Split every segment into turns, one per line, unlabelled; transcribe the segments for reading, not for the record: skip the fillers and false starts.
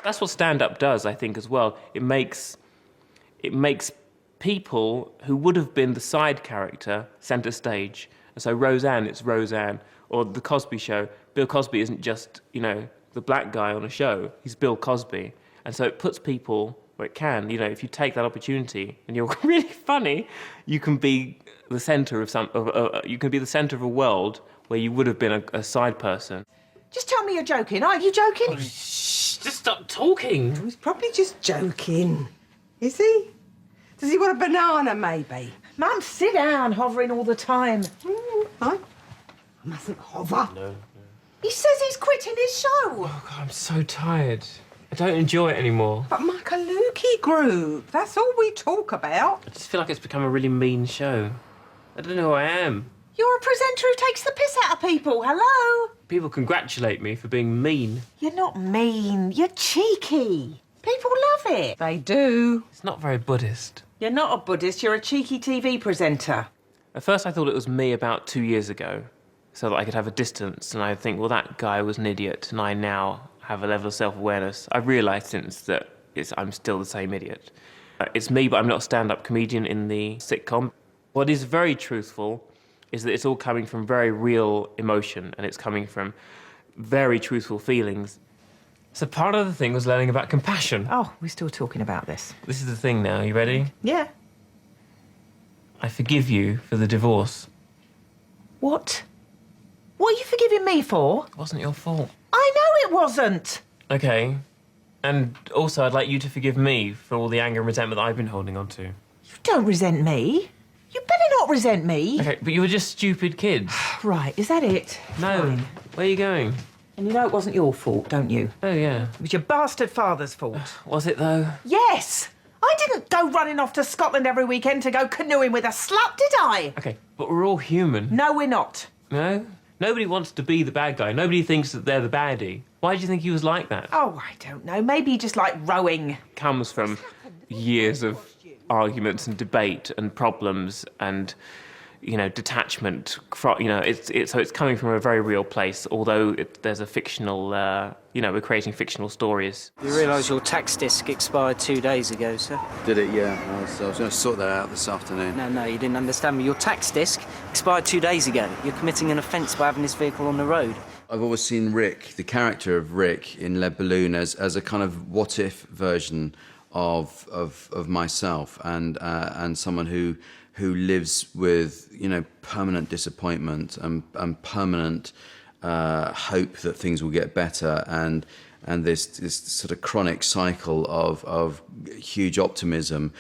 That's what stand-up does, I think, as well. It makes people who would have been the side character centre stage. And so Roseanne, it's Roseanne. Or The Cosby Show, Bill Cosby isn't just, you know, the black guy on a show. He's Bill Cosby. And so it puts people where it can. You know, if you take that opportunity and you're really funny, you can be the centre of you can be the centre of a world where you would have been a side person.
Just tell me you're joking. Are you joking?
Oh, shh, just stop talking.
He's probably just joking. Is he? Does he want a banana, maybe? Mum, sit down, hovering all the time. I mustn't hover.
No.
He says he's quitting his show.
Oh, God, I'm so tired. I don't enjoy it anymore.
But my Kaluki group, that's all we talk about.
I just feel like it's become a really mean show. I don't know who I am.
You're a presenter who takes the piss out of people. Hello?
People congratulate me for being mean.
You're not mean. You're cheeky. People love it. They do.
It's not very Buddhist.
You're not a Buddhist. You're a cheeky TV presenter.
At first I thought it was me about 2 years ago, so that I could have a distance, and I think, well, that guy was an idiot, and I now have a level of self-awareness. I've realised since that I'm still the same idiot. It's me, but I'm not a stand-up comedian in the sitcom. What is very truthful is that it's all coming from very real emotion, and it's coming from very truthful feelings. So part of the thing was learning about compassion.
Oh, we're still talking about this.
This is the thing now, you ready?
Yeah.
I forgive you for the divorce.
What? What are you forgiving me for?
It wasn't your fault.
I know it wasn't.
Okay. And also, I'd like you to forgive me for all the anger and resentment that I've been holding on to.
You don't resent me. You better not resent me.
Okay, but you were just stupid kids.
Right, is that it?
No.
Fine.
Where are you going?
And you know it wasn't your fault, don't you?
Oh, yeah.
It was your bastard father's fault.
Was it, though?
Yes! I didn't go running off to Scotland every weekend to go canoeing with a slut, did I?
Okay, but we're all human.
No, we're not.
No? Nobody wants to be the bad guy. Nobody thinks that they're the baddie. Why do you think he was like that?
Oh, I don't know. Maybe he just liked rowing.
Comes from years of arguments and debate and problems and, you know, detachment. You know, so it's coming from a very real place, although there's a fictional, you know, we're creating fictional stories.
You realise your tax disc expired 2 days ago, sir?
Did it? Yeah. I was going to sort that out this afternoon.
No, you didn't understand me. Your tax disc expired 2 days ago. You're committing an offence by having this vehicle on the road.
I've always seen Rick, the character of Rick in Lead Balloon, as a kind of what-if version of myself and someone who lives with, you know, permanent disappointment and permanent hope that things will get better and this sort of chronic cycle of huge optimism,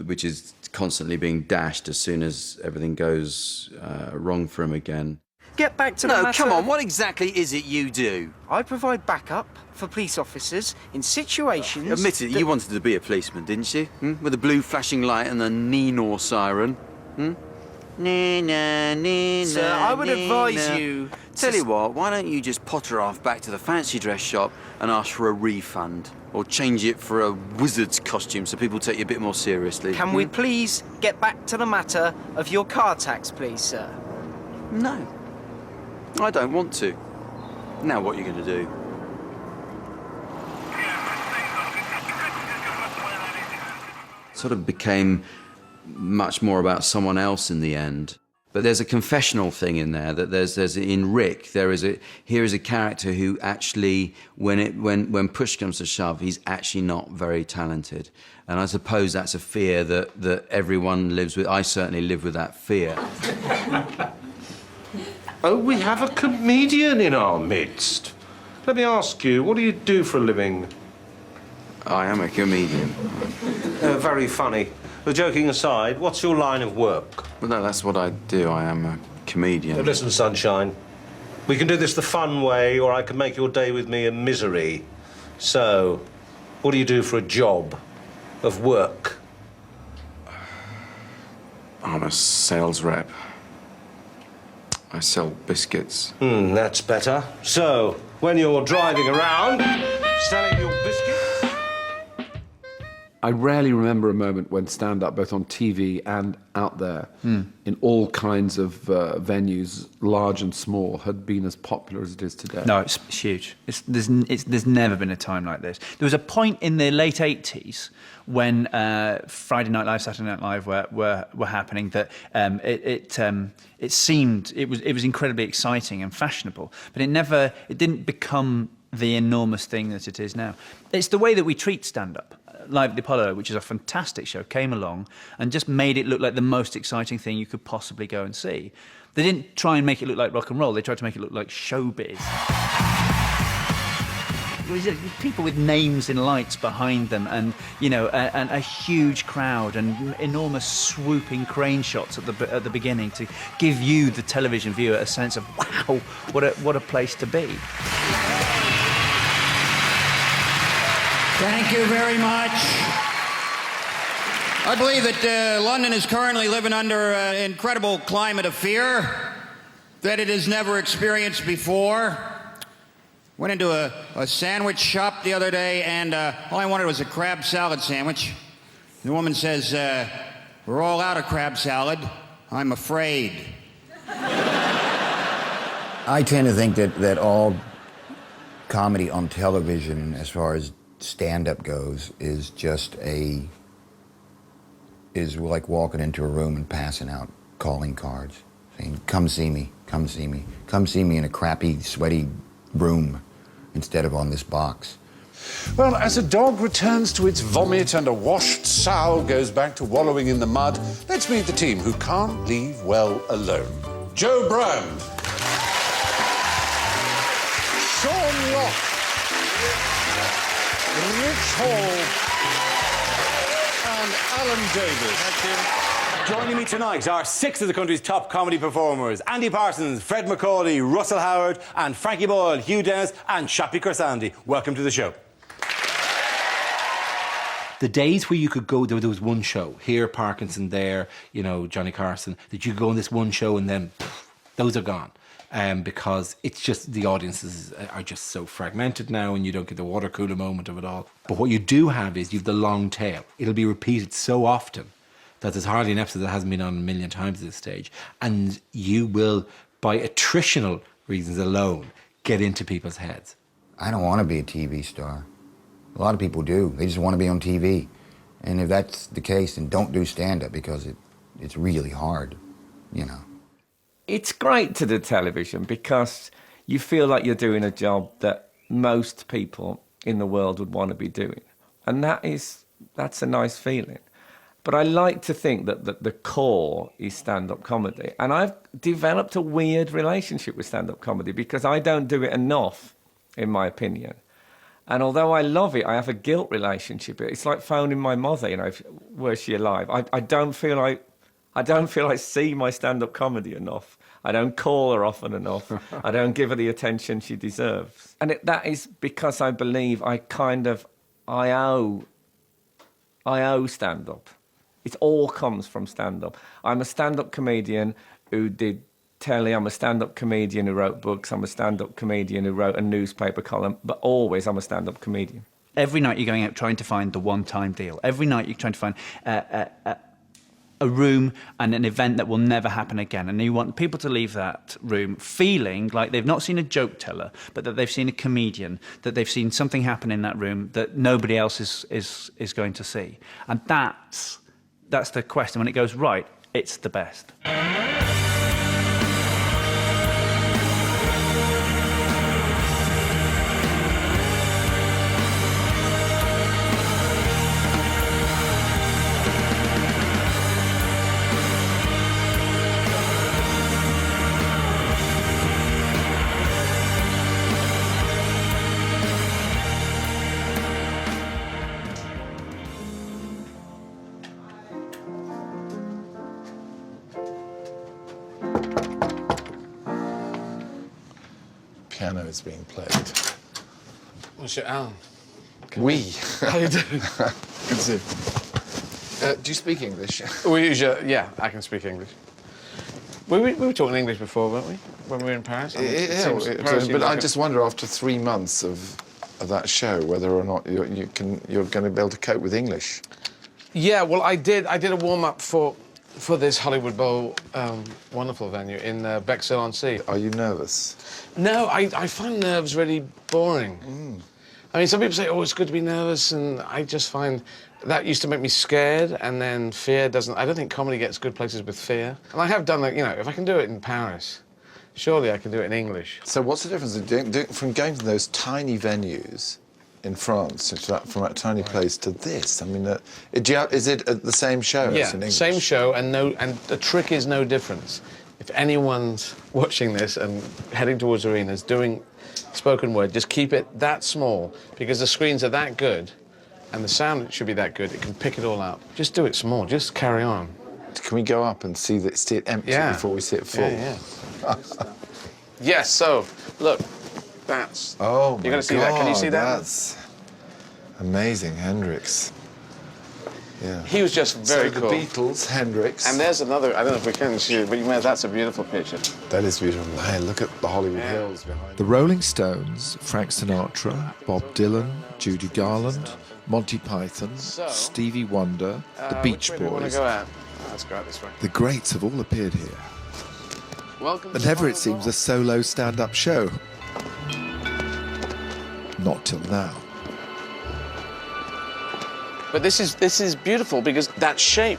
which is constantly being dashed as soon as everything goes wrong for him again.
Get back to the matter.
No, come on, what exactly is it you do?
I provide backup for police officers in situations...
Admit it, you wanted to be a policeman, didn't you? With a blue flashing light and the Neenor siren.
Sir, I would advise you...
Tell you what, why don't you just potter off back to the fancy dress shop and ask for a refund? Or change it for a wizard's costume so people take you a bit more seriously.
Can we please get back to the matter of your car tax, please, sir?
No. I don't want to. Now what are you going to do? Sort of became much more about someone else in the end. But there's a confessional thing in there that there's in Rick. Here is a character who actually, when push comes to shove, he's actually not very talented. And I suppose that's a fear that everyone lives with. I certainly live with that fear.
Oh, we have a comedian in our midst. Let me ask you, what do you do for a living?
I am a comedian.
Very funny. But joking aside, what's your line of work?
Well, no, that's what I do. I am a comedian.
Listen, sunshine. We can do this the fun way, or I can make your day with me a misery. So, what do you do for a job of work?
I'm a sales rep. I sell biscuits.
That's better. So, when you're driving around, selling your biscuits...
I rarely remember a moment when stand-up, both on TV and out there, in all kinds of venues, large and small, had been as popular as it is today.
No, it's huge. There's never been a time like this. There was a point in the late 80s when Friday Night Live, Saturday Night Live were happening that it seemed it was incredibly exciting and fashionable, but it didn't become the enormous thing that it is now. It's the way that we treat stand-up. Live at the Apollo, which is a fantastic show, came along and just made it look like the most exciting thing you could possibly go and see. They didn't try and make it look like rock and roll, they tried to make it look like showbiz. It was people with names in lights behind them and, you know, and a huge crowd and enormous swooping crane shots at the beginning to give you, the television viewer, a sense of, wow, what a place to be.
Thank you very much. I believe that London is currently living under an incredible climate of fear that it has never experienced before. Went into a sandwich shop the other day, and all I wanted was a crab salad sandwich. The woman says, we're all out of crab salad. I'm afraid. I tend to think that all comedy on television, as far as stand-up goes, is like walking into a room and passing out calling cards, saying, come see me, come see me, come see me in a crappy, sweaty room instead of on this box.
Well, as a dog returns to its vomit and a washed sow goes back to wallowing in the mud, let's meet the team who can't leave well alone. Joe Brand, Sean Lock, Rich Hall, and Alan Davis.
Joining me tonight are 6 of the country's top comedy performers: Andy Parsons, Fred McCauley, Russell Howard, and Frankie Boyle, Hugh Dennis, and Shappy Khorsandi. Welcome to the show. The days where you could go, there was one show, here, Parkinson, there, you know, Johnny Carson, that you could go on this one show and then, those are gone. Because it's just, the audiences are just so fragmented now and you don't get the water cooler moment of it all. But what you do have is you've the long tail. It'll be repeated so often that there's hardly an episode that hasn't been on a million times at this stage. And you will, by attritional reasons alone, get into people's heads.
I don't want to be a TV star. A lot of people do. They just want to be on TV. And if that's the case, then don't do stand-up, because it's really hard, you know.
It's great to do television because you feel like you're doing a job that most people in the world would want to be doing. And that's a nice feeling. But I like to think that the core is stand-up comedy. And I've developed a weird relationship with stand-up comedy because I don't do it enough, in my opinion. And although I love it, I have a guilt relationship. It's like phoning my mother, you know, were she alive? I don't feel I see my stand-up comedy enough. I don't call her often enough. I don't give her the attention she deserves. And that is because I believe I owe stand-up. It all comes from stand-up. I'm a stand-up comedian who did telly. I'm a stand-up comedian who wrote books. I'm a stand-up comedian who wrote a newspaper column. But always I'm a stand-up comedian.
Every night you're going out trying to find the one-time deal. Every night you're trying to find a room and an event that will never happen again. And you want people to leave that room feeling like they've not seen a joke teller, but that they've seen a comedian, that they've seen something happen in that room that nobody else is going to see. And that's the quest. And when it goes right, it's the best.
Piano is being played.
Monsieur Alan.
Oui.
How you doing? Good to see you. Do you speak English?
Yeah, I can speak English. We were talking English before, weren't we? When we were in Paris?
But I just wonder, after 3 months of
that show, whether or not you're going to be able to cope with English.
Yeah, well, I did a warm-up for this Hollywood Bowl wonderful venue in Bexhill-on-Sea.
Are you nervous?
No, I find nerves really boring. I mean, some people say, oh, it's good to be nervous, and I just find that used to make me scared, and then fear doesn't... I don't think comedy gets good places with fear. And I have done, like, you know, if I can do it in Paris, surely I can do it in English.
So what's the difference from going to those tiny venues in France, from that tiny place to this? I mean, is it the same show as in English?
Same show, and the trick is no difference. If anyone's watching this and heading towards arenas doing spoken word, just keep it that small, because the screens are that good and the sound should be that good, it can pick it all up. Just do it small, just carry on.
Can we go up and see it empty before we see it full?
Yeah. Yes, so, look, that's...
Oh, my
You're going to see that, can you see that?
That's amazing, Hendrix. Yeah.
He was just very cool.
The Beatles, Hendrix.
And there's another, I don't know if we can see it, but that's a beautiful picture.
That is beautiful. Hey, look at the Hollywood Hills behind.
The Rolling Stones, Frank Sinatra, Bob Dylan, Judy Garland, Monty Python, Stevie Wonder, the Beach
Which way do we want
Boys.
to go out? Let's go out this way.
The greats have all appeared here.
Welcome
And
to
never, it
Hollywood
seems, a solo stand-up show. Not till now.
But this is beautiful because that shape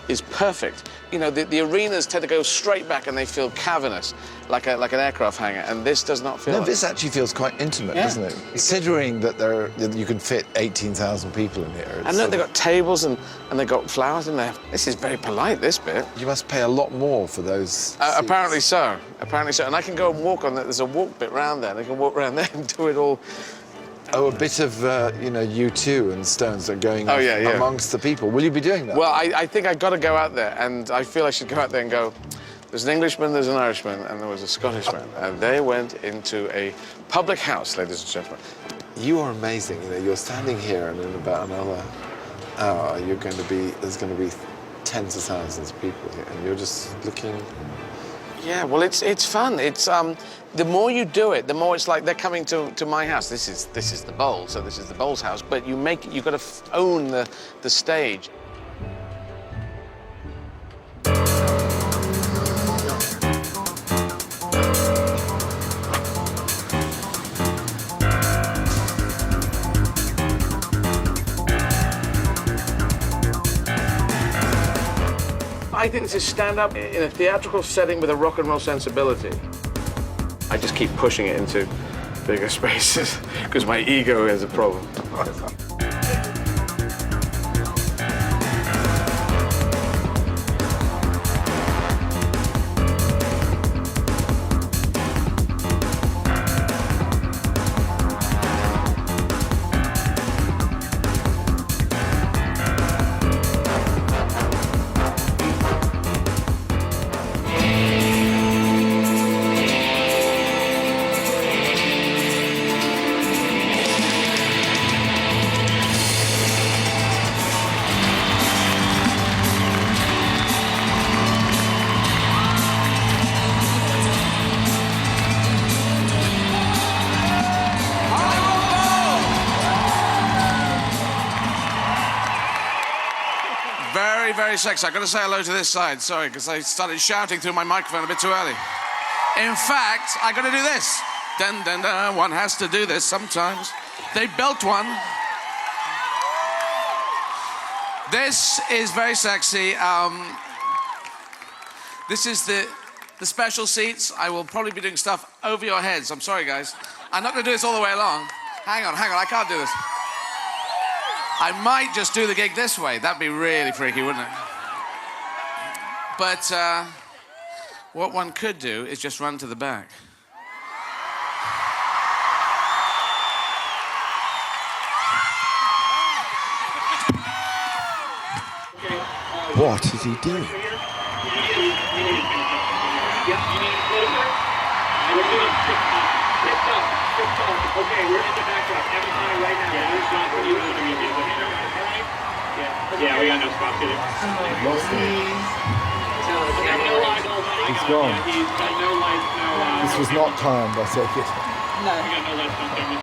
is perfect. You know, the arenas tend to go straight back and they feel cavernous, like an aircraft hangar, and this does not feel
No,
like
this actually feels quite intimate,
Yeah.
doesn't it? Considering that you can fit 18,000 people in here.
And look, they've got tables and they've got flowers in there. This is very polite, this bit.
You must pay a lot more for those
Apparently so. Apparently so. And I can go and walk on that. There's a walk bit round there. And I can walk around there and do it all.
Oh, a bit of, U2 and Stones are going
yeah.
amongst the people. Will you be doing that?
Well, I think I've got to go out there, and I feel I should go out there and go, there's an Englishman, there's an Irishman, and there was a Scottishman. And they went into a public house, ladies and gentlemen.
You are amazing. You know, you're standing here, and in about another hour, there's going to be tens of thousands of people here, and you're just looking...
Yeah, well, it's fun. It's the more you do it, the more it's like they're coming to my house. This is the bowl, so this is the bowl's house. But you've got to own the stage. I think this is stand-up in a theatrical setting with a rock and roll sensibility. I just keep pushing it into bigger spaces because my ego has a problem. Very sexy. I've got to say hello to this side, sorry, because I started shouting through my microphone a bit too early. In fact, I got to do this. Dun, dun, dun. One has to do this sometimes. They built one. This is very sexy. This is the special seats. I will probably be doing stuff over your heads. I'm sorry, guys. I'm not going to do this all the way along. Hang on, I can't do this. I might just do the gig this way. That'd be really freaky, wouldn't it? But what one could do is just run to the back.
What is he doing?
Okay, we're in the backdrop. Everybody right now. Yeah, there's not for you. Yeah, we got no spots either.
He's gone. This was not timed, I take it.
No. We got no lights on camera.